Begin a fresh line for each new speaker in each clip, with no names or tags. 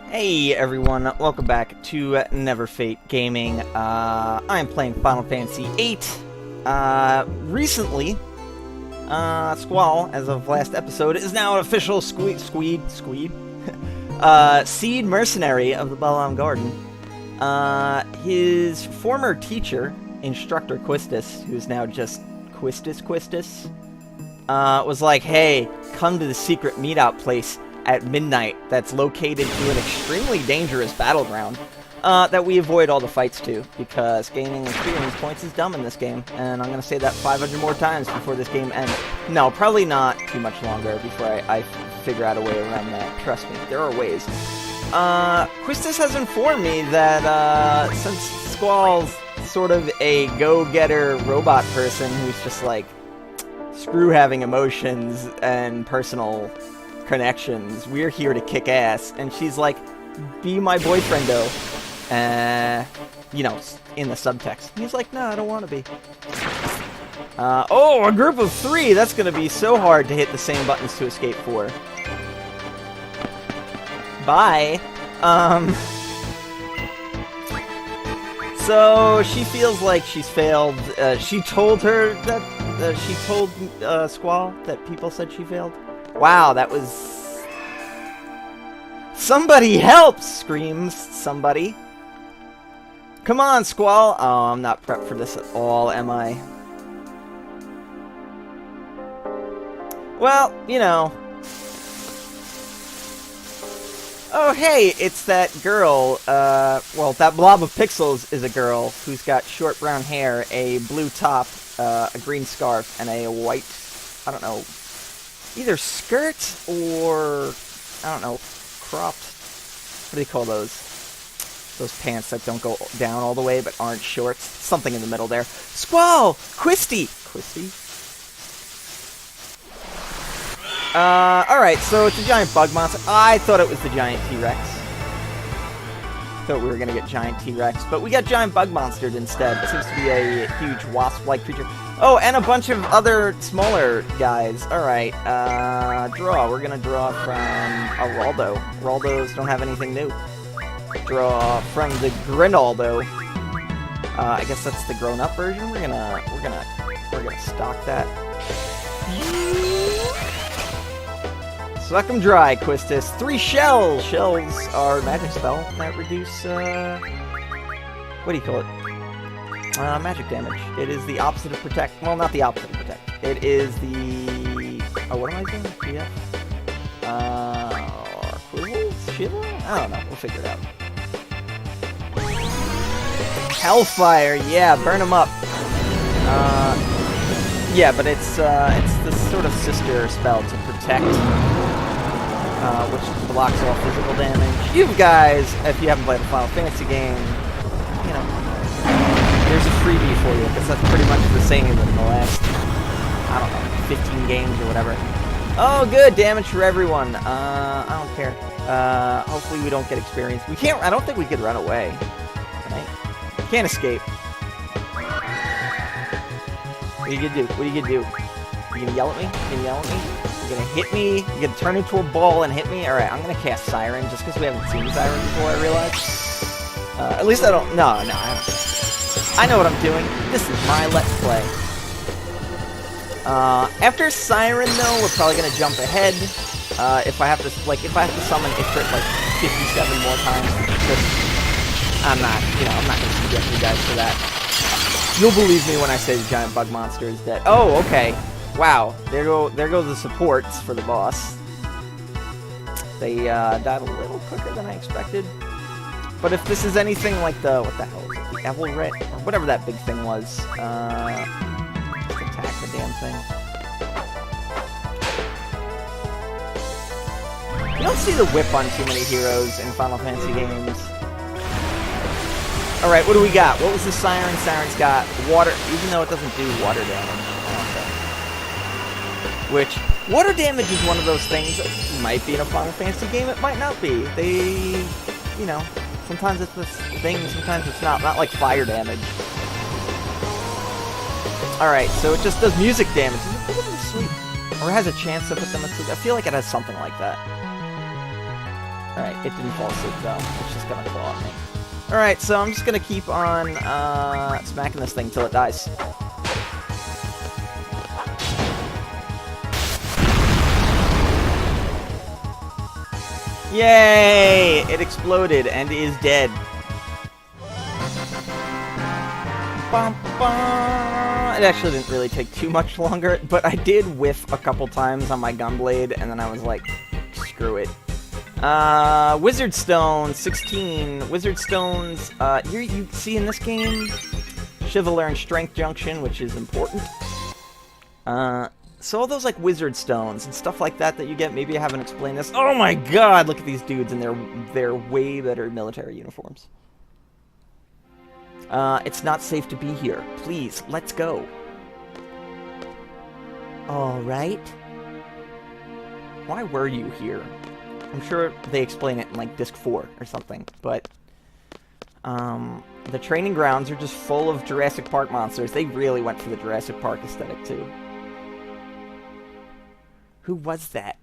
Hey everyone, welcome back to Neverfate Gaming. I'm playing Final Fantasy VIII. Recently, Squall, as of last episode, is now an official Cid mercenary of the Balam Garden. His former teacher, instructor Quistis, who's now just Quistis, was like, hey, come to the secret meetup place at midnight that's located to an extremely dangerous battleground that we avoid all the fights to, because gaining experience points is dumb in this game, and I'm going to say that 500 more times before this game ends. No, probably not too much longer before I figure out a way around that. Trust me, there are ways. Quistis has informed me that since Squall's sort of a go-getter robot person who's just like, screw having emotions and personal connections, we're here to kick ass, and she's like, be my boyfriendo, you know, in the subtext. He's like, no, I don't want to be. Oh, a group of 3, that's gonna be so hard to hit the same buttons to escape for. Bye. So she feels like she's failed. She told her that, she told Squall that people said she failed. Wow, that was... Somebody help! Screams somebody. Come on, Squall! Oh, I'm not prepped for this at all, am I? Well, you know. Oh, hey, it's that girl, well, that blob of pixels is a girl who's got short brown hair, a blue top, a green scarf, and a white, I don't know, either skirt or, I don't know, cropped, what do they call those? Those pants that don't go down all the way but aren't shorts. Something in the middle there. Squall! Quistis! Alright, so it's a giant bug monster. I thought it was the giant T-Rex. Thought we were gonna get giant T-Rex, but we got giant bug monsters instead. It seems to be a huge wasp-like creature. Oh, and a bunch of other smaller guys. Alright, draw. We're gonna draw from a Raldo. Raldos don't have anything new. Draw from the Grinaldo. I guess that's the grown-up version. We're gonna stock that. Suck 'em dry, Quistis. 3 shells! Shells are a magic spell that reduce, what do you call it? Magic damage. It is the opposite of protect. Well, not the opposite of protect. It is the... Oh, what am I doing? PF? Quizzles? Shiva? I don't know. We'll figure it out. Hellfire! Yeah, burn them up. Yeah, but it's the sort of sister spell to protect, which blocks all physical damage. You guys, if you haven't played a Final Fantasy game, you know, here's a freebie for you, because that's pretty much the same in the last, I don't know, 15 games or whatever. Oh, good, damage for everyone. I don't care. Hopefully we don't get experience. We can't, I don't think we could run away. Right? Can't escape. What are you gonna do? What are you gonna do? You gonna yell at me? You gonna yell at me? You gonna hit me? You gonna turn into a ball and hit me? Alright, I'm gonna cast Siren, just because we haven't seen Siren before, I realize. At least I don't... No, I don't. I know what I'm doing. This is my Let's Play. After Siren, though, we're probably gonna jump ahead. If I have to, like, summon Ifrit, like, 57 more times, because I'm not gonna subject you guys to that. You'll believe me when I say the giant bug monster is dead. Oh, okay. Wow. There go the supports for the boss. They died a little quicker than I expected. But if this is anything like the, what the hell is it? The Evilret? Or whatever that big thing was. Just attack the damn thing. You don't see the whip on too many heroes in Final Fantasy games. Alright, what do we got? What was the Siren? Siren's got water, even though it doesn't do water damage. Which, water damage is one of those things that might be in a Final Fantasy game, it might not be. They, you know, sometimes it's this thing, sometimes it's not. Not like fire damage. Alright, so it just does music damage. Is it put them to sleep? Or has a chance to put them to sleep? I feel like it has something like that. Alright, it didn't fall asleep though. It's just gonna claw at me. Alright, so I'm just gonna keep on smacking this thing till it dies. Yay! It exploded and is dead. Bum, bum. It actually didn't really take too much longer, but I did whiff a couple times on my gunblade, and then I was like, screw it. Wizard Stone, 16. Wizard Stones, here you see in this game, Chivalry and Strength Junction, which is important. So all those, like, Wizard Stones and stuff like that that you get, maybe I haven't explained this. Oh my god, look at these dudes in their way better military uniforms. It's not safe to be here. Please, let's go. Alright. Why were you here? I'm sure they explain it in, like, Disc 4 or something, but... the training grounds are just full of Jurassic Park monsters. They really went for the Jurassic Park aesthetic, too. Who was that?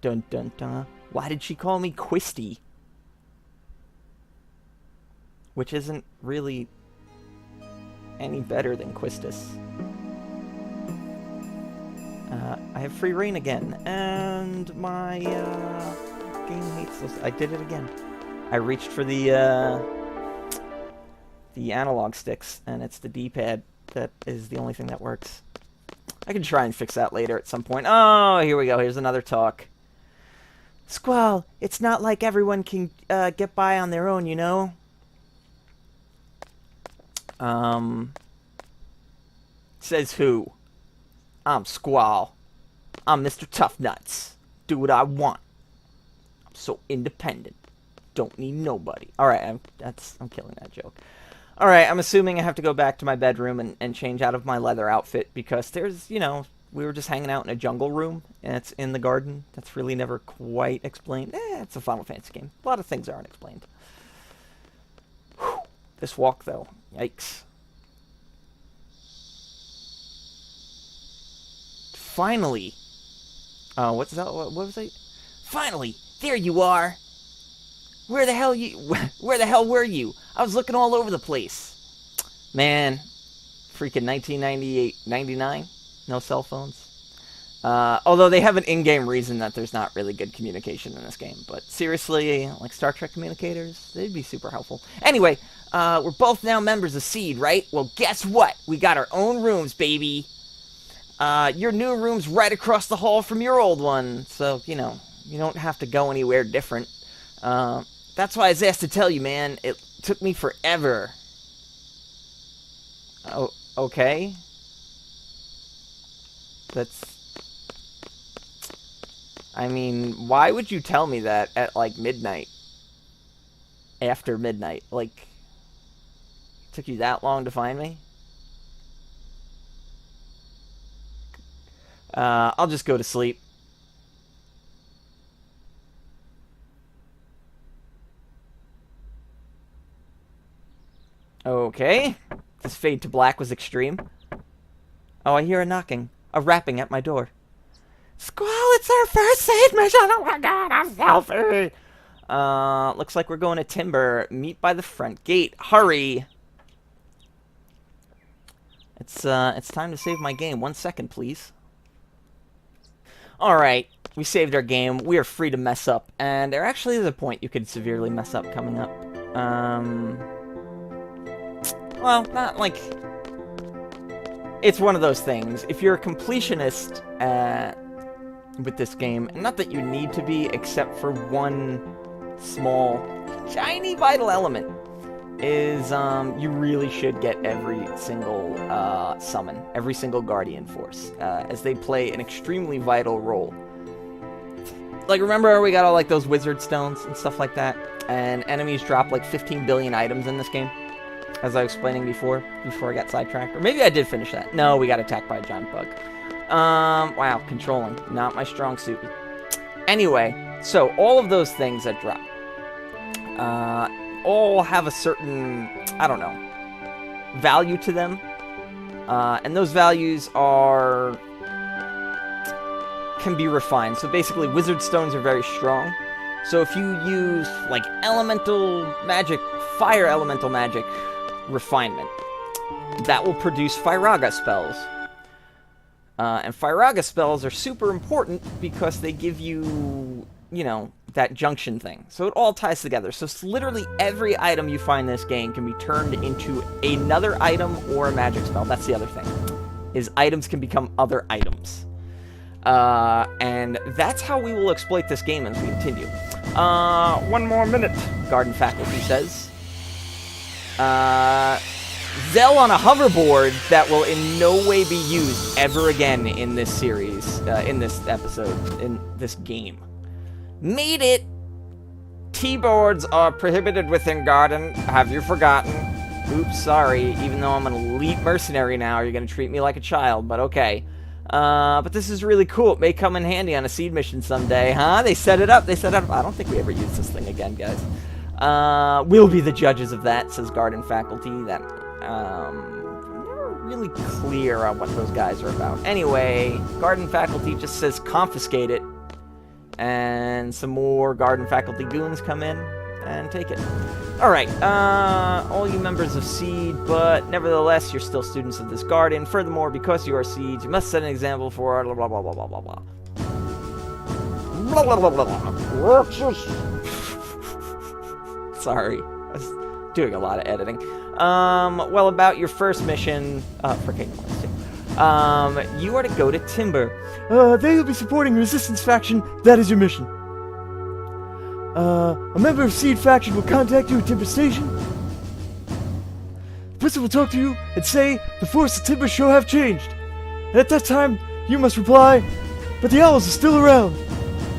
Dun dun dun. Why did she call me Quistis? Which isn't really any better than Quistis. I have free reign again, and my game hates this. I did it again. I reached for the analog sticks, and it's the D-pad that is the only thing that works. I can try and fix that later at some point. Oh, here we go. Here's another talk. Squall, it's not like everyone can get by on their own, you know? Says who? I'm Squall. I'm Mr. Tough Nuts. Do what I want. I'm so independent. Don't need nobody. Alright, I'm killing that joke. Alright, I'm assuming I have to go back to my bedroom and change out of my leather outfit because there's, you know, we were just hanging out in a jungle room and it's in the garden. That's really never quite explained. It's a Final Fantasy game. A lot of things aren't explained. Whew. This walk, though. Yikes. Finally. What's that? What was it? Finally, there you are. Where the hell were you? I was looking all over the place. Man, freaking 1998, 99, no cell phones. Although they have an in-game reason that there's not really good communication in this game. But seriously, like Star Trek communicators, they'd be super helpful. Anyway, we're both now members of Cid, right? Well, guess what? We got our own rooms, baby. Your new room's right across the hall from your old one. So, you know, you don't have to go anywhere different. That's why I was asked to tell you, man. It took me forever. Oh, okay. I mean, why would you tell me that at, like, midnight? After midnight? Like, it took you that long to find me? I'll just go to sleep. Okay. This fade to black was extreme. Oh, I hear a knocking. A rapping at my door. Squall, it's our first Cid mission! Oh my god, a selfie! Looks like we're going to Timber. Meet by the front gate. Hurry! It's time to save my game. 1 second, please. Alright, we saved our game. We are free to mess up. And there actually is a point you could severely mess up coming up. Well, not like... It's one of those things. If you're a completionist with this game, and not that you need to be, except for one small, tiny vital element, is you really should get every single summon, every single Guardian Force, as they play an extremely vital role. Like, remember we got all, like, those Wizard Stones and stuff like that? And enemies drop, like, 15 billion items in this game? As I was explaining before I got sidetracked. Or maybe I did finish that. No, we got attacked by a giant bug. Wow, controlling. Not my strong suit. Anyway, so all of those things that drop, all have a certain, I don't know, value to them. And those values can be refined. So basically, Wizard Stones are very strong. So if you use, like, elemental magic, fire elemental magic refinement, that will produce Firaga spells. And Firaga spells are super important because they give you, you know, that junction thing. So it all ties together. So literally every item you find in this game can be turned into another item or a magic spell. That's the other thing, is items can become other items. And that's how we will exploit this game as we continue. 1 more minute, Garden Faculty says. Zell on a hoverboard that will in no way be used ever again in this series, in this episode, in this game. Made it! T-boards are prohibited within Garden. Have you forgotten? Oops, sorry. Even though I'm an elite mercenary now, you're gonna treat me like a child, but okay. But this is really cool. It may come in handy on a seed mission someday, huh? They set it up, they set it up. I don't think we ever use this thing again, guys. We'll be the judges of that, says Garden Faculty. That, never really clear on what those guys are about. Anyway, Garden Faculty just says confiscate it. And some more Garden Faculty goons come in and take it. Alright, all you members of Cid, but nevertheless, you're still students of this garden. Furthermore, because you are Cid, you must set an example for blah blah blah blah blah blah blah. Blah blah blah blah blah. Sorry, I was doing a lot of editing. Well, about your first mission, for Kingdom Hearts 2. You are to go to Timber. They will be supporting Resistance faction. That is your mission. A member of Cid faction will contact you at Timber Station. The person will talk to you and say the force of Timber shall have changed. And at that time, you must reply, but the owls are still around.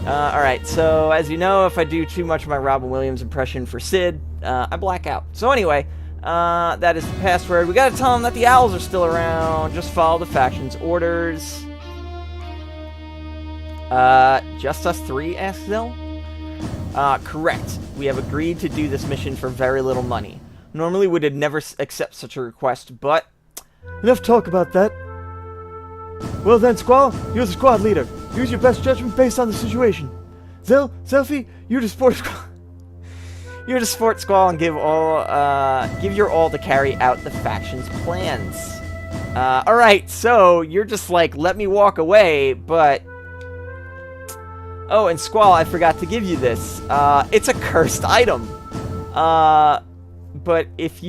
Alright, so as you know, if I do too much of my Robin Williams impression for Cid, I black out. So anyway, that is the password. We gotta tell them that the owls are still around. Just follow the faction's orders. Just us three? Asks Zell. Correct. We have agreed to do this mission for very little money. Normally we would never accept such a request, but... Enough talk about that. Well then, Squall, you're the squad leader. Use your best judgment based on the situation. Zell, Selfie, you're the sport Squall. You're the sport Squall and give your all to carry out the faction's plans. Alright, so you're just like, let me walk away, but... Oh, and Squall, I forgot to give you this. It's a cursed item. But if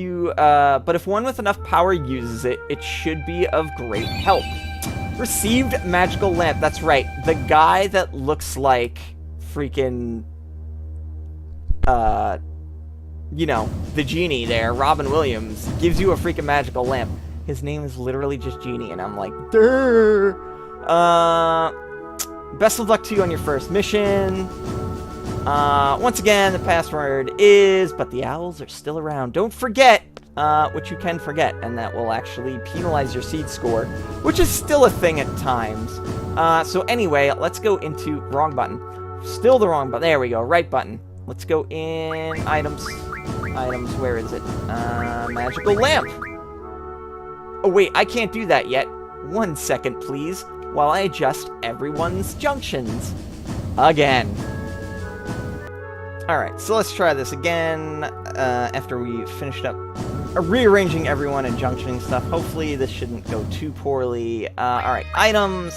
one with enough power uses it, it should be of great help. Received magical lamp. That's right. The guy that looks like freaking, you know, the genie there, Robin Williams, gives you a freaking magical lamp. His name is literally just Genie, and I'm like, durr. Best of luck to you on your first mission. Once again, the password is, but the owls are still around. Don't forget, which you can forget, and that will actually penalize your seed score, which is still a thing at times. So anyway, let's go into wrong button. Still the wrong button. There we go. Right button. Let's go in items. Items. Where is it? Magical lamp. Oh wait, I can't do that yet. 1 second, please, while I adjust everyone's junctions again. Alright, so let's try this again after we finished up rearranging everyone and junctioning stuff. Hopefully this shouldn't go too poorly. Alright, items.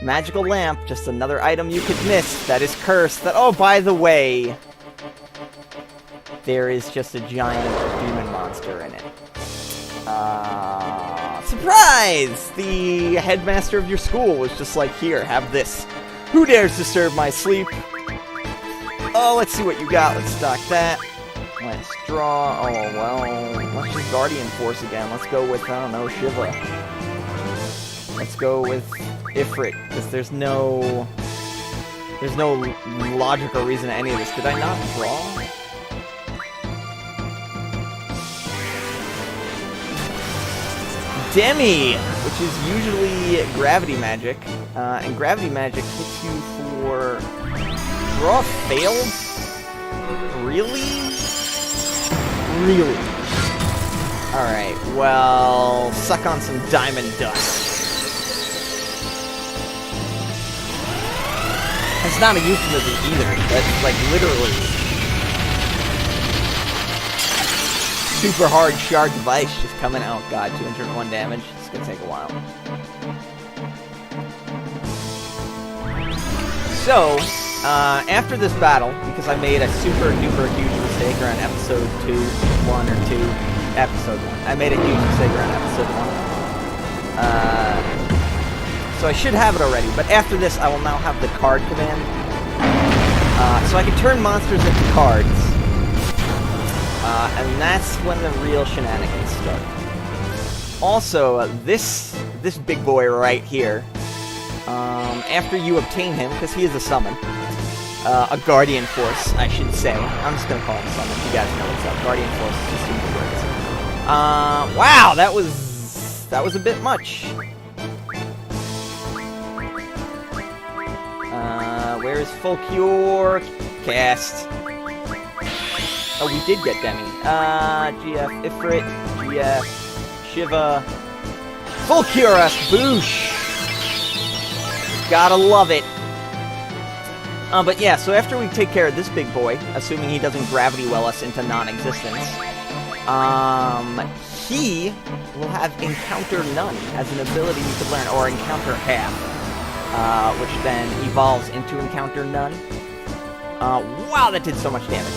Magical lamp, just another item you could miss that is cursed. That, oh, by the way, there is just a giant demon monster in it. Surprise! The headmaster of your school was just like, here, have this. Who dares disturb my sleep? Oh, let's see what you got. Let's stock that. Let's draw. Oh, well, let's just Guardian Force again. Let's go with, I don't know, Shiva. Let's go with Ifrit, because there's no logical reason to any of this. Did I not draw? Demi, which is usually gravity magic, and gravity magic hits you for draw failed? Really? Really? Alright, well, suck on some diamond dust. As That's not a euphemism either. That's like literally super hard shard device just coming out. God, 201 damage. It's gonna take a while. So, after this battle, because I made a super duper huge mistake around episode 1 or 2, episode 1. I made a huge mistake around episode 1. So I should have it already, but after this I will now have the card command. So I can turn monsters into cards. And that's when the real shenanigans start. Also, this big boy right here, after you obtain him, because he is a summon, a Guardian Force, I should say. I'm just going to call him summon. You guys know what's up. Guardian Force is just super words. Wow, that was a bit much. Where is Folklore? Cast. Oh, we did get Demi. GF Ifrit, GF Shiva, Folklore, boosh! Gotta love it. But yeah, so after we take care of this big boy, assuming he doesn't gravity well us into non-existence, he will have Encounter None as an ability you could learn, or Encounter Half, which then evolves into Encounter None. Wow, that did so much damage.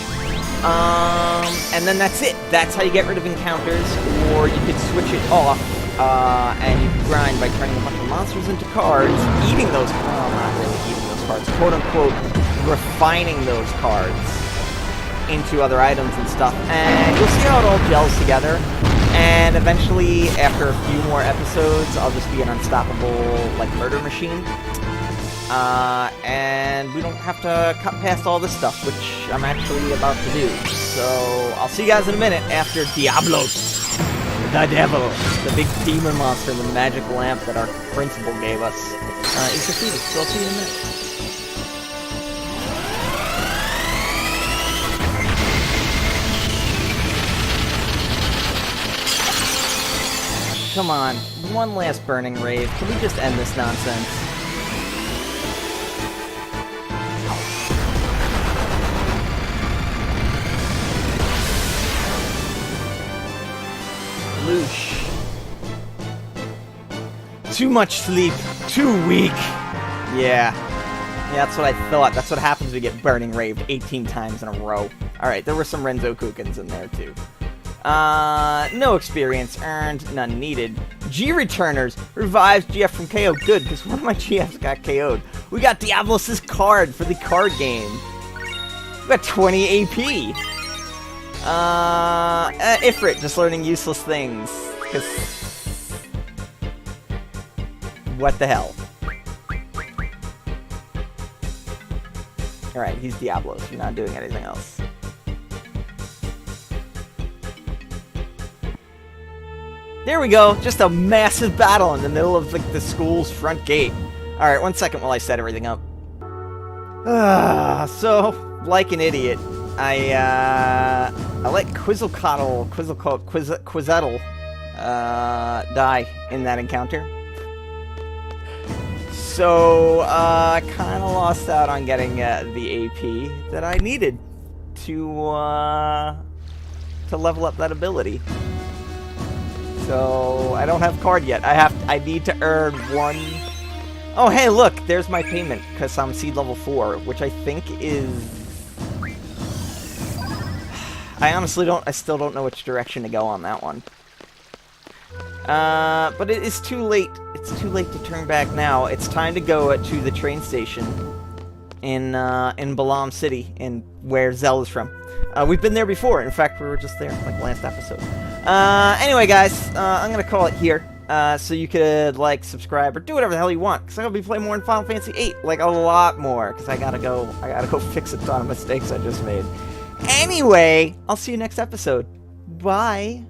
And then that's it. That's how you get rid of encounters, or you could switch it off, and you can grind by turning a bunch of monsters into cards, eating those, well, not really eating those cards, quote-unquote, refining those cards into other items and stuff, and you'll see how it all gels together, and eventually, after a few more episodes, I'll just be an unstoppable, like, murder machine. And we don't have to cut past all this stuff, which I'm actually about to do. So, I'll see you guys in a minute after Diablo, the devil, the big demon monster in the magic lamp that our principal gave us, is defeated. So I'll see you in a minute. Come on, one last burning rave. Can we just end this nonsense? Loosh. Too much sleep. Too weak. Yeah. Yeah, that's what I thought. That's what happens when you get burning raved 18 times in a row. Alright, there were some Renzo Kukens in there, too. No experience earned, none needed. G-Returners revives GF from KO. Good, because one of my GFs got KO'd. We got Diablos' card for the card game. We got 20 AP. Ifrit, just learning useless things. Because... what the hell? Alright, he's Diablos. You're not doing anything else. There we go, just a massive battle in the middle of like the school's front gate. Alright, 1 second while I set everything up. So, like an idiot, I let Quizzettle die in that encounter. So, I kinda lost out on getting the AP that I needed to level up that ability. So, I don't have card yet. I need to earn one... Oh, hey, look! There's my payment, because I'm seed level 4, which I think is... I still don't know which direction to go on that one. But it is too late. It's too late to turn back now. It's time to go to the train station in Balam City, where Zell is from. We've been there before. In fact, we were just there, like, last episode. Anyway, guys, I'm gonna call it here. So you could, like, subscribe, or do whatever the hell you want, because I'm gonna be playing more in Final Fantasy VIII, like, a lot more, because I gotta go fix a ton of mistakes I just made. Anyway, I'll see you next episode. Bye!